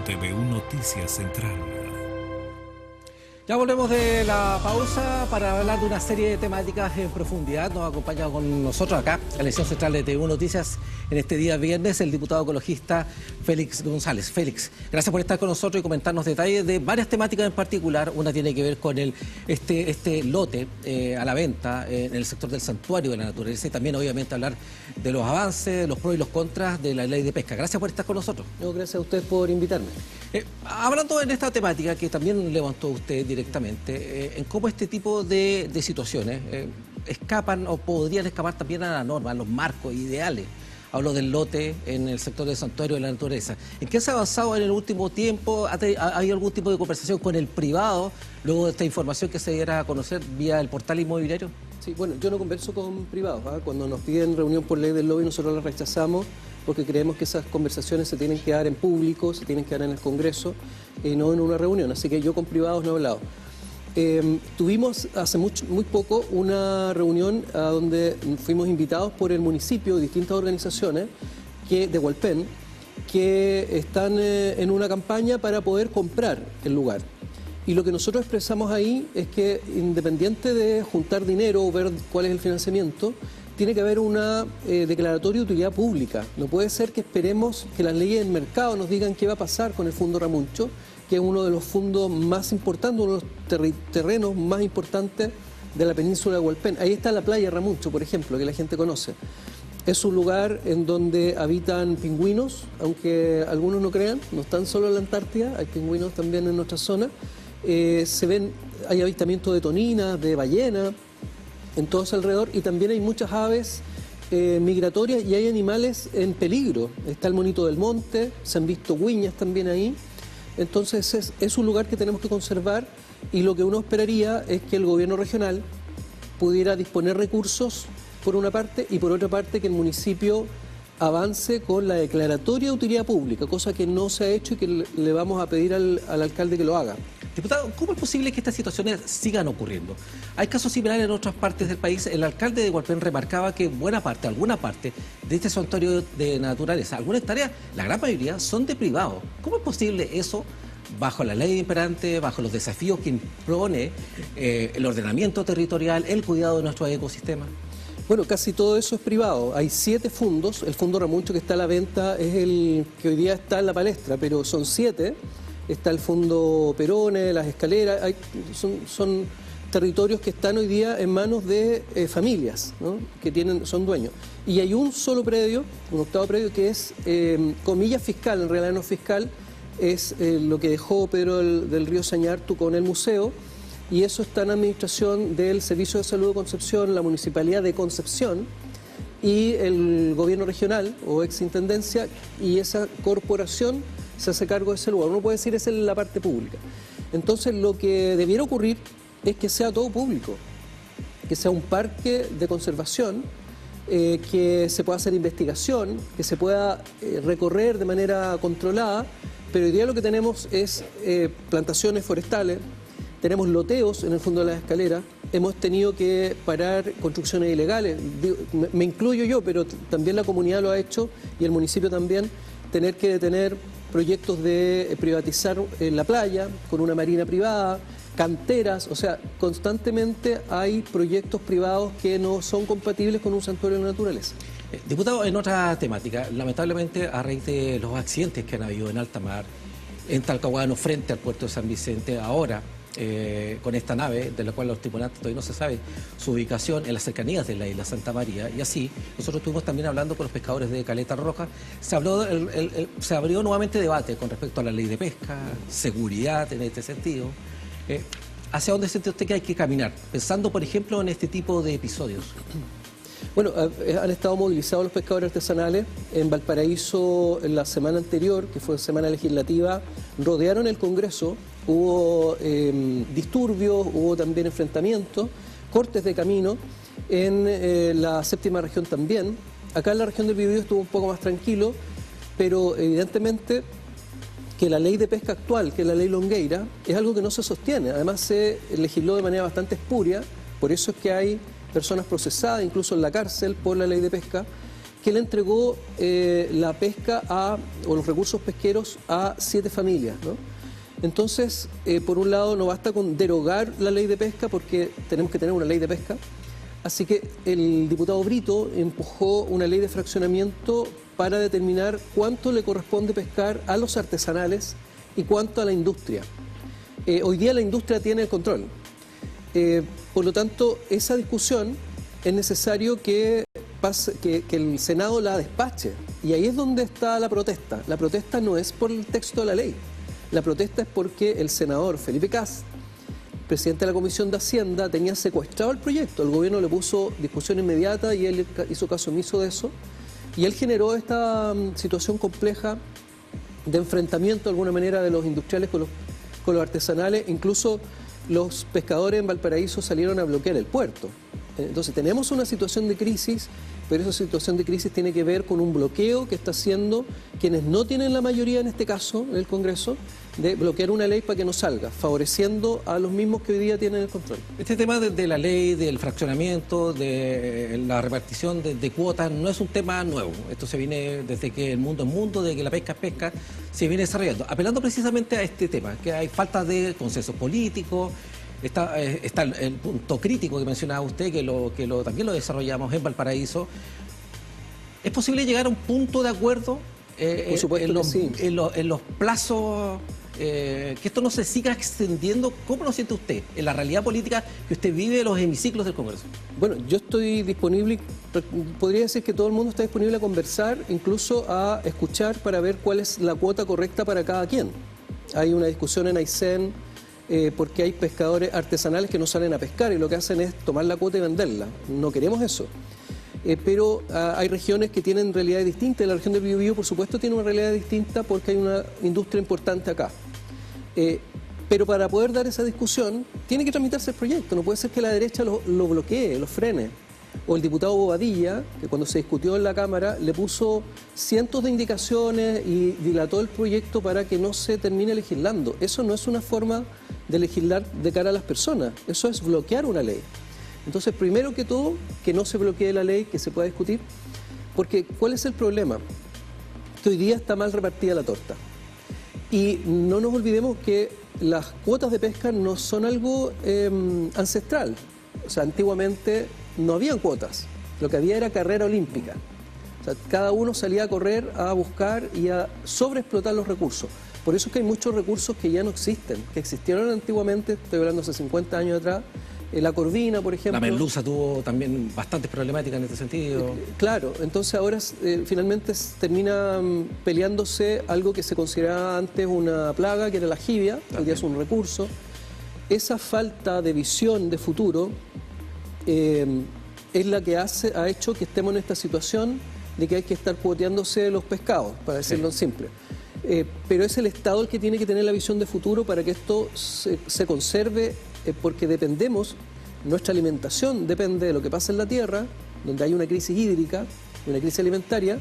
TVU Noticias Central. Ya volvemos de la pausa para hablar de una serie de temáticas en profundidad. Nos acompaña con nosotros acá, en la edición central de TVU Noticias, en este día viernes, el diputado ecologista Félix González. Félix, gracias por estar con nosotros y comentarnos detalles de varias temáticas en particular. Una tiene que ver con este lote a la venta en el sector del santuario de la naturaleza y también, obviamente, hablar de los avances, los pros y los contras de la ley de pesca. Gracias por estar con nosotros. No, gracias a usted por invitarme. Hablando en esta temática que también levantó usted directamente, en cómo este tipo de situaciones escapan o podrían escapar también a la norma, a los marcos ideales. Hablo del lote en el sector del santuario de la naturaleza. ¿En qué se ha avanzado en el último tiempo? ¿Hay algún tipo de conversación con el privado luego de esta información que se diera a conocer vía el portal inmobiliario? Sí, bueno, yo no converso con privados. Cuando nos piden reunión por ley del lobby, nosotros la rechazamos porque creemos que esas conversaciones se tienen que dar en público, se tienen que dar en el Congreso y no en una reunión. Así que yo con privados no he hablado. Tuvimos hace muy poco una reunión a donde fuimos invitados por el municipio y distintas organizaciones de Hualpén que están en una campaña para poder comprar el lugar. Y lo que nosotros expresamos ahí es que, independiente de juntar dinero o ver cuál es el financiamiento, tiene que haber una declaratoria de utilidad pública. No puede ser que esperemos que las leyes del mercado nos digan qué va a pasar con el Fondo Ramuncho, que es uno de los fondos más importantes, uno de los terrenos más importantes de la península de Hualpén. Ahí está la playa Ramuncho, por ejemplo, que la gente conoce. Es un lugar en donde habitan pingüinos, aunque algunos no crean, no están solo en la Antártida, hay pingüinos también en nuestra zona. Hay avistamientos de toninas, de ballenas, en todo ese alrededor, y también hay muchas aves migratorias y hay animales en peligro. Está el monito del monte, se han visto güiñas también ahí. Entonces es un lugar que tenemos que conservar y lo que uno esperaría es que el gobierno regional pudiera disponer recursos por una parte y por otra parte que el municipio avance con la declaratoria de utilidad pública, cosa que no se ha hecho y que le vamos a pedir al alcalde que lo haga. Diputado, ¿cómo es posible que estas situaciones sigan ocurriendo? Hay casos similares en otras partes del país. El alcalde de Hualpén remarcaba que alguna parte de este santuario de naturaleza, algunas tareas, la gran mayoría, son de privados. ¿Cómo es posible eso bajo la ley imperante, bajo los desafíos que impone el ordenamiento territorial, el cuidado de nuestros ecosistemas? Bueno, casi todo eso es privado. Hay 7 fondos. El Fondo Ramuncho que está a la venta es el que hoy día está en la palestra, pero son 7. Está el Fondo Perone, las escaleras. Son territorios que están hoy día en manos de familias, ¿no? Que son dueños. Y hay un solo predio, un octavo predio, que es, comillas, fiscal, en realidad no es fiscal, es lo que dejó Pedro del Río Sañartu con el museo. Y eso está en administración del Servicio de Salud de Concepción, la Municipalidad de Concepción y el gobierno regional o exintendencia, y esa corporación se hace cargo de ese lugar. Uno puede decir esa es la parte pública. Entonces lo que debiera ocurrir es que sea todo público, que sea un parque de conservación, que se pueda hacer investigación, que se pueda recorrer de manera controlada, pero hoy día lo que tenemos es plantaciones forestales. Tenemos loteos en el fondo de las escaleras, hemos tenido que parar construcciones ilegales, me incluyo yo, pero también la comunidad lo ha hecho y el municipio también, tener que detener proyectos de privatizar la playa con una marina privada, canteras, o sea, constantemente hay proyectos privados que no son compatibles con un santuario de la naturaleza. Diputado, en otra temática, lamentablemente a raíz de los accidentes que han habido en alta mar, en Talcahuano, frente al puerto de San Vicente, ahora, con esta nave, de la cual los tripulantes todavía no se sabe su ubicación, en las cercanías de la isla Santa María, y así nosotros estuvimos también hablando con los pescadores de Caleta Roja. Se abrió nuevamente debate con respecto a la ley de pesca, seguridad en este sentido. ¿Hacia dónde siente usted que hay que caminar? Pensando, por ejemplo, en este tipo de episodios. Bueno, han estado movilizados los pescadores artesanales. En Valparaíso, en la semana anterior, que fue semana legislativa, rodearon el Congreso, hubo disturbios, hubo también enfrentamientos, cortes de camino. En la séptima región también. Acá en la región del Biobío estuvo un poco más tranquilo, pero evidentemente que la ley de pesca actual, que es la ley Longueira, es algo que no se sostiene. Además se legisló de manera bastante espuria, por eso es que hay personas procesadas, incluso en la cárcel, por la ley de pesca, que le entregó la pesca o los recursos pesqueros a 7 familias, ¿no? Entonces, por un lado, no basta con derogar la ley de pesca porque tenemos que tener una ley de pesca. Así que el diputado Brito empujó una ley de fraccionamiento para determinar cuánto le corresponde pescar a los artesanales y cuánto a la industria. Hoy día la industria tiene el control. Por lo tanto, esa discusión es necesario que el Senado la despache. Y ahí es donde está la protesta. La protesta no es por el texto de la ley. La protesta es porque el senador Felipe Kast, presidente de la Comisión de Hacienda, tenía secuestrado el proyecto. El gobierno le puso discusión inmediata y él hizo caso omiso de eso. Y él generó esta situación compleja de enfrentamiento de alguna manera de los industriales con los artesanales. Incluso los pescadores en Valparaíso salieron a bloquear el puerto. Entonces tenemos una situación de crisis, pero esa situación de crisis tiene que ver con un bloqueo que está haciendo quienes no tienen la mayoría en este caso en el Congreso, de bloquear una ley para que no salga, favoreciendo a los mismos que hoy día tienen el control. Este tema de la ley, del fraccionamiento, de la repartición de cuotas, no es un tema nuevo. Esto se viene desde que el mundo es mundo, desde que la pesca es pesca, se viene desarrollando. Apelando precisamente a este tema, que hay falta de consenso político. Está el punto crítico que mencionaba usted, también lo desarrollamos en Valparaíso. ¿Es posible llegar a un punto de acuerdo Por supuesto que sí. en los plazos, que esto no se siga extendiendo? ¿Cómo lo siente usted en la realidad política que usted vive en los hemiciclos del Congreso? Bueno, yo estoy disponible, podría decir que todo el mundo está disponible a conversar, incluso a escuchar para ver cuál es la cuota correcta para cada quien. Hay una discusión en Aysén, porque hay pescadores artesanales que no salen a pescar y lo que hacen es tomar la cuota y venderla. No queremos eso. Pero hay regiones que tienen realidades distintas. La región del Biobío, por supuesto, tiene una realidad distinta porque hay una industria importante acá. Pero para poder dar esa discusión, tiene que tramitarse el proyecto. No puede ser que la derecha lo bloquee, lo frene. O el diputado Bobadilla, que cuando se discutió en la Cámara, le puso cientos de indicaciones y dilató el proyecto para que no se termine legislando. Eso no es una forma de legislar de cara a las personas. Eso es bloquear una ley. Entonces, primero que todo, que no se bloquee la ley, que se pueda discutir. Porque, ¿cuál es el problema? Que hoy día está mal repartida la torta. Y no nos olvidemos que las cuotas de pesca no son algo ancestral. O sea, antiguamente no habían cuotas. Lo que había era carrera olímpica. O sea, cada uno salía a correr, a buscar y a sobreexplotar los recursos. Por eso es que hay muchos recursos que ya no existen, que existieron antiguamente, estoy hablando hace 50 años atrás. La corvina, por ejemplo. La merluza tuvo también bastantes problemáticas en este sentido. Claro, entonces ahora finalmente termina peleándose algo que se consideraba antes una plaga, que era la jibia, hoy día es un recurso. Esa falta de visión de futuro es la que ha hecho que estemos en esta situación de que hay que estar cuoteándose los pescados, para decirlo en simple. Pero es el Estado el que tiene que tener la visión de futuro para que esto se conserve, porque dependemos, nuestra alimentación depende de lo que pasa en la tierra, donde hay una crisis hídrica, una crisis alimentaria,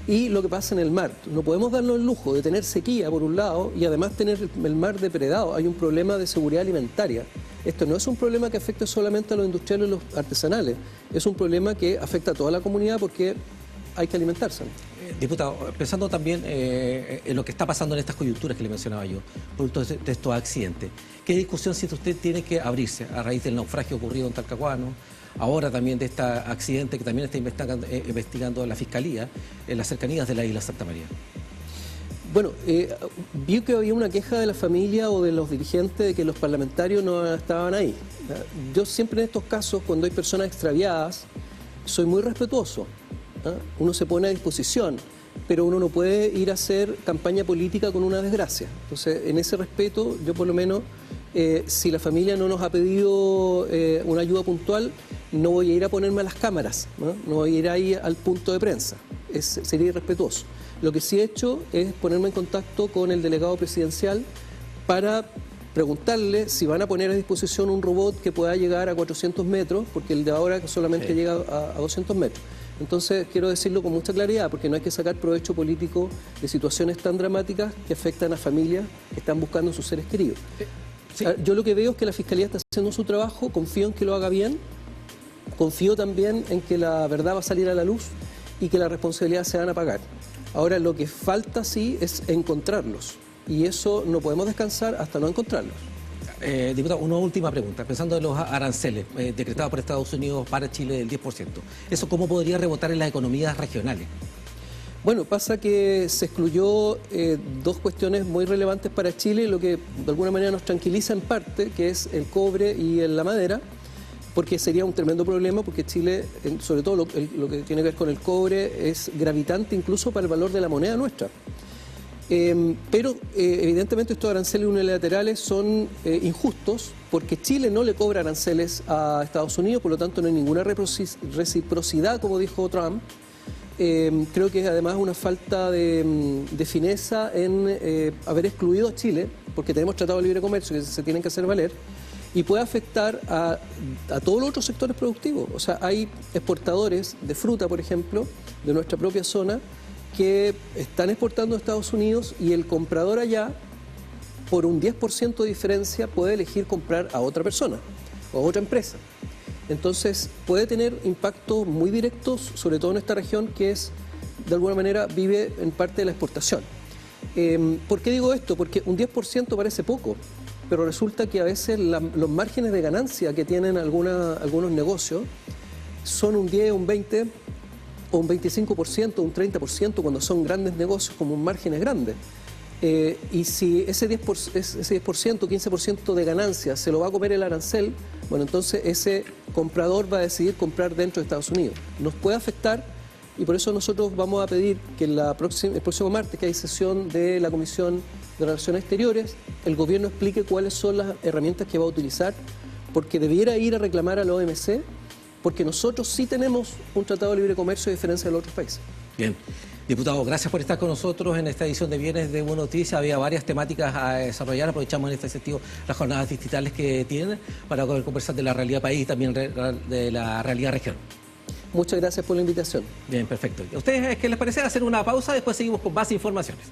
y lo que pasa en el mar. No podemos darnos el lujo de tener sequía, por un lado, y además tener el mar depredado. Hay un problema de seguridad alimentaria. Esto no es un problema que afecte solamente a los industriales y los artesanales, es un problema que afecta a toda la comunidad porque hay que alimentarse. Diputado, pensando también en lo que está pasando en estas coyunturas que le mencionaba yo, producto de estos accidentes, ¿qué discusión siente usted tiene que abrirse a raíz del naufragio ocurrido en Talcahuano, ahora también de este accidente que también está investigando la Fiscalía en las cercanías de la isla Santa María? Bueno, vi que había una queja de la familia o de los dirigentes de que los parlamentarios no estaban ahí. Yo siempre en estos casos, cuando hay personas extraviadas, soy muy respetuoso. Uno se pone a disposición, pero uno no puede ir a hacer campaña política con una desgracia. Entonces, en ese respeto, yo por lo menos, si la familia no nos ha pedido una ayuda puntual, no voy a ir a ponerme a las cámaras, no voy a ir ahí al punto de prensa, sería irrespetuoso. Lo que sí he hecho es ponerme en contacto con el delegado presidencial para preguntarle si van a poner a disposición un robot que pueda llegar a 400 metros, porque el de ahora solamente llega a 200 metros. Entonces, quiero decirlo con mucha claridad, porque no hay que sacar provecho político de situaciones tan dramáticas que afectan a familias que están buscando a sus seres queridos. Sí. Yo lo que veo es que la Fiscalía está haciendo su trabajo, confío en que lo haga bien, confío también en que la verdad va a salir a la luz y que las responsabilidades se van a pagar. Ahora, lo que falta sí es encontrarlos, y eso no podemos descansar hasta no encontrarlos. Diputado, una última pregunta. Pensando en los aranceles decretados por Estados Unidos para Chile del 10%, ¿eso cómo podría rebotar en las economías regionales? Bueno, pasa que se excluyó dos cuestiones muy relevantes para Chile, lo que de alguna manera nos tranquiliza en parte, que es el cobre y la madera, porque sería un tremendo problema, porque Chile, sobre todo lo que tiene que ver con el cobre, es gravitante incluso para el valor de la moneda nuestra. Pero evidentemente estos aranceles unilaterales son injustos, porque Chile no le cobra aranceles a Estados Unidos, por lo tanto no hay ninguna reciprocidad, como dijo Trump. Creo que es además una falta de fineza en haber excluido a Chile, porque tenemos tratado de libre comercio que se tienen que hacer valer, y puede afectar a todos los otros sectores productivos. O sea, hay exportadores de fruta, por ejemplo, de nuestra propia zona, que están exportando a Estados Unidos, y el comprador allá, por un 10% de diferencia, puede elegir comprar a otra persona o a otra empresa. Entonces puede tener impactos muy directos, sobre todo en esta región que es, de alguna manera, vive en parte de la exportación. ¿Por qué digo esto? Porque un 10% parece poco, pero resulta que a veces los márgenes de ganancia que tienen algunos negocios son un 10, un 20 o un 25%, un 30% cuando son grandes negocios como márgenes grandes. Y si ese 10%, 15% de ganancia se lo va a comer el arancel, bueno, entonces ese comprador va a decidir comprar dentro de Estados Unidos. Nos puede afectar, y por eso nosotros vamos a pedir que el próximo martes, que hay sesión de la Comisión de Relaciones Exteriores, el gobierno explique cuáles son las herramientas que va a utilizar, porque debiera ir a reclamar a la OMC, porque nosotros sí tenemos un tratado de libre comercio a diferencia de los otros países. Bien. Diputado, gracias por estar con nosotros en esta edición de Viernes de Buenas Noticias. Había varias temáticas a desarrollar. Aprovechamos en este sentido las jornadas distritales que tienen para poder conversar de la realidad país y también de la realidad región. Muchas gracias por la invitación. Bien, perfecto. ¿A ustedes qué les parece hacer una pausa? Después seguimos con más informaciones.